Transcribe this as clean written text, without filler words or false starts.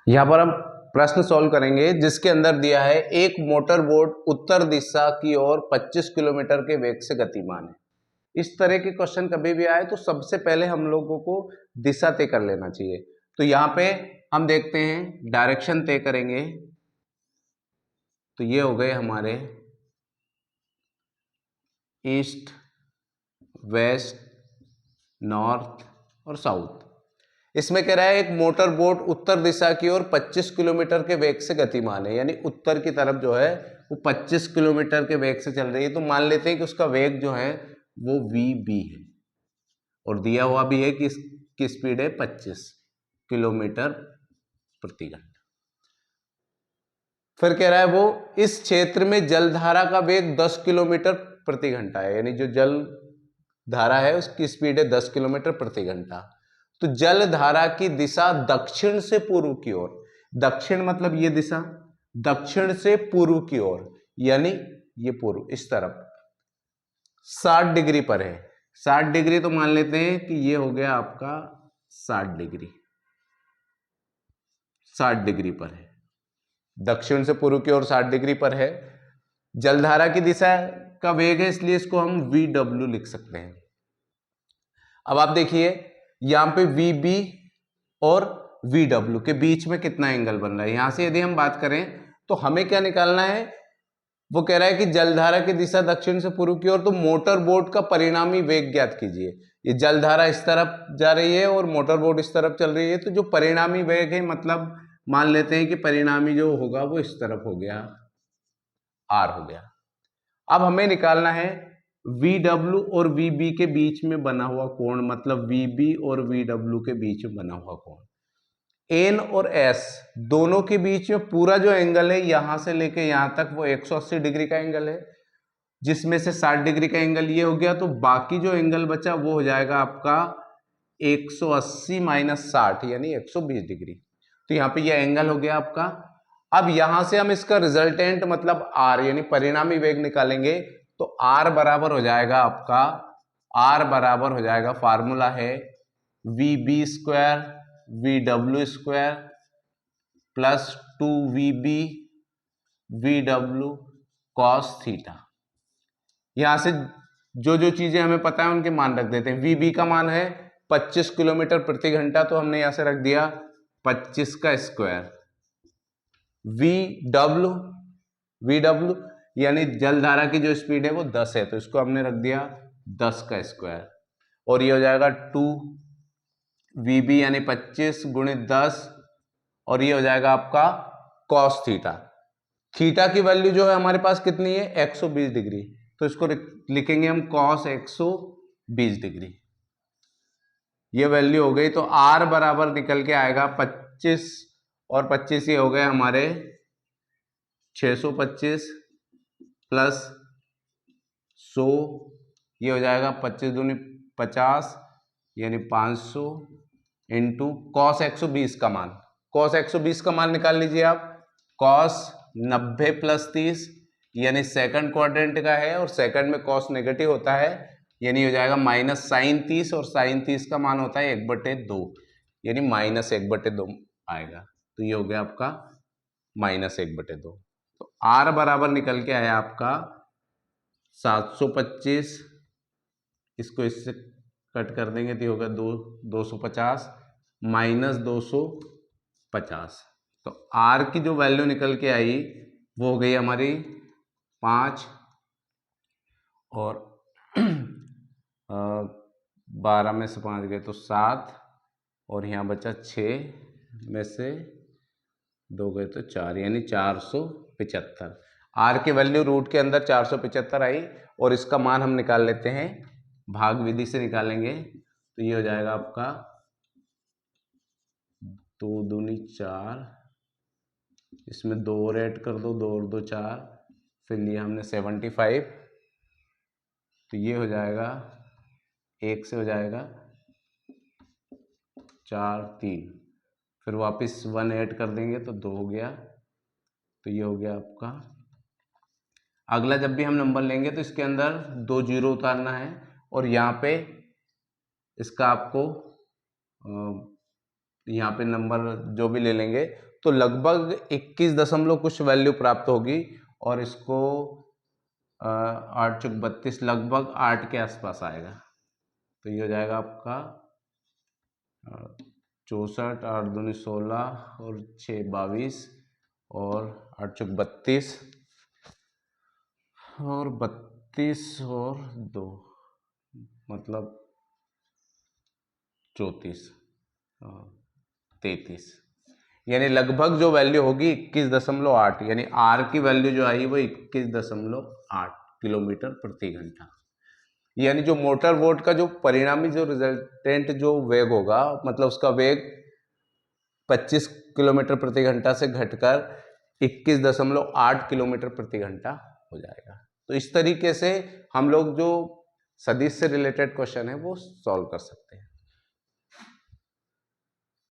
यहाँ पर हम प्रश्न सॉल्व करेंगे जिसके अंदर दिया है एक मोटर बोट उत्तर दिशा की ओर 25 किलोमीटर के वेग से गतिमान है। इस तरह के क्वेश्चन कभी भी आए तो सबसे पहले हम लोगों को दिशा तय कर लेना चाहिए। तो यहाँ पे हम देखते हैं डायरेक्शन तय करेंगे, तो ये हो गए हमारे ईस्ट, वेस्ट, नॉर्थ और साउथ। इसमें कह रहा है एक मोटर बोट उत्तर दिशा की ओर 25 किलोमीटर के वेग से गतिमान है, यानी उत्तर की तरफ जो है वो 25 किलोमीटर के वेग से चल रही है। तो मान लेते हैं कि उसका वेग जो है वो VB है और दिया हुआ भी है कि इसकी स्पीड है 25 किलोमीटर प्रति घंटा। फिर कह रहा है वो इस क्षेत्र में जलधारा का वेग 10 किलोमीटर प्रति घंटा है, यानी जो जल धारा है उसकी स्पीड है 10 किलोमीटर प्रति घंटा। तो जल धारा की दिशा दक्षिण से पूर्व की ओर, दक्षिण मतलब ये दिशा, दक्षिण से पूर्व की ओर यानी ये पूर्व इस तरफ 60 डिग्री पर है। 60 डिग्री तो मान लेते हैं कि ये हो गया आपका 60 डिग्री, 60 डिग्री पर है, दक्षिण से पूर्व की ओर 60 डिग्री पर है। जलधारा की दिशा का वेग है इसलिए इसको हम VW लिख सकते हैं। अब आप देखिए यहां पे VB और VW के बीच में कितना एंगल बन रहा है। यहां से यदि हम बात करें तो हमें क्या निकालना है, वो कह रहा है कि जलधारा की दिशा दक्षिण से पूर्व की ओर, तो मोटर बोट का परिणामी वेग ज्ञात कीजिए। ये जलधारा इस तरफ जा रही है और मोटर बोट इस तरफ चल रही है, तो जो परिणामी वेग है मतलब मान लेते हैं कि परिणामी जो होगा वो इस तरफ हो गया, R हो गया। अब हमें निकालना है VW और VB के बीच में बना हुआ कोण, मतलब VB और VW के बीच में बना हुआ कोण। N और S दोनों के बीच में पूरा जो एंगल है यहां से लेके यहां तक वो 180 डिग्री का एंगल है, जिसमें से 60 डिग्री का एंगल ये हो गया, तो बाकी जो एंगल बचा वो हो जाएगा आपका 180 माइनस 60 यानी 120 डिग्री। तो यहाँ पे ये एंगल हो गया आपका। अब यहां से हम इसका रिजल्टेंट मतलब R यानी परिणामी वेग निकालेंगे, तो R बराबर हो जाएगा आपका, R बराबर हो जाएगा, फार्मूला है VB square VW square plus 2VB VW cos theta. यहां से जो जो चीजें हमें पता है उनके मान रख देते हैं। VB का मान है 25 किलोमीटर प्रति घंटा, तो हमने यहां से रख दिया 25 का स्क्वायर। VW यानी जलधारा की जो स्पीड है वो 10 है, तो इसको हमने रख दिया 10 का स्क्वायर, और ये हो जाएगा 2VB यानी 25 गुणित 10, और ये हो जाएगा आपका कॉस थीटा। थीटा की वैल्यू जो है हमारे पास कितनी है 120 डिग्री, तो इसको लिखेंगे हम कॉस 120 डिग्री। ये वैल्यू हो गई, तो R बराबर निकल के आएगा 25 और 25 ये हो गए हमारे 625 प्लस 100, ये हो जाएगा 25 दूनी 50 यानी 500 इंटू कॉस 120 का मान। कॉस 120 का मान निकाल लीजिए आप। कॉस 90 प्लस 30 यानी सेकंड क्वाड्रेंट का है, और सेकंड में कॉस नेगेटिव होता है, यानी हो जाएगा माइनस साइन 30, और साइन 30 का मान होता है 1/2 यानी माइनस 1/2 आएगा। तो ये हो गया आपका माइनस 1/2। तो R बराबर निकल के आया आपका 725, इसको इससे कट कर देंगे तो होगा 250 माइनस 250। तो R की जो वैल्यू निकल के आई वो हो गई हमारी 5 और 12 में से 5 गए तो 7, और यहाँ बचा 6 में से 2 गए तो 4 यानी 475। R की वैल्यू रूट के अंदर 475 आई, और इसका मान हम निकाल लेते हैं, भाग विधि से निकालेंगे, तो ये हो जाएगा आपका 2 दूनी 4, इसमें 2 और ऐड कर दो, 2 और 2 4, फिर लिया हमने 75, तो ये हो जाएगा 1 से हो जाएगा 4 3, फिर वापस 1 ऐड कर देंगे तो 2 हो गया, तो ये हो गया आपका। अगला जब भी हम नंबर लेंगे तो इसके अंदर 2 जीरो उतारना है, और यहाँ पे इसका आपको यहाँ पे नंबर जो भी ले लेंगे तो लगभग 21 दशमलव कुछ वैल्यू प्राप्त होगी और इसको 8 चौक 32 लगभग 8 के आसपास आएगा। तो ये हो जाएगा आपका 64, 8 दूनी 16 और 6 22 और 8 चौक 32 और 32 और 2 मतलब 34 33, यानी लगभग जो वैल्यू होगी 21.8, यानी आर की वैल्यू जो आई वो 21.8 किलोमीटर प्रति घंटा। यानी जो मोटर बोट का जो परिणामी जो रिजल्टेंट जो वेग होगा, मतलब उसका वेग 25 किलोमीटर प्रति घंटा से घटकर 21.8 किलोमीटर प्रति घंटा हो जाएगा। तो इस तरीके से हम लोग जो सदिश से रिलेटेड क्वेश्चन है वो सॉल्व कर सकते हैं।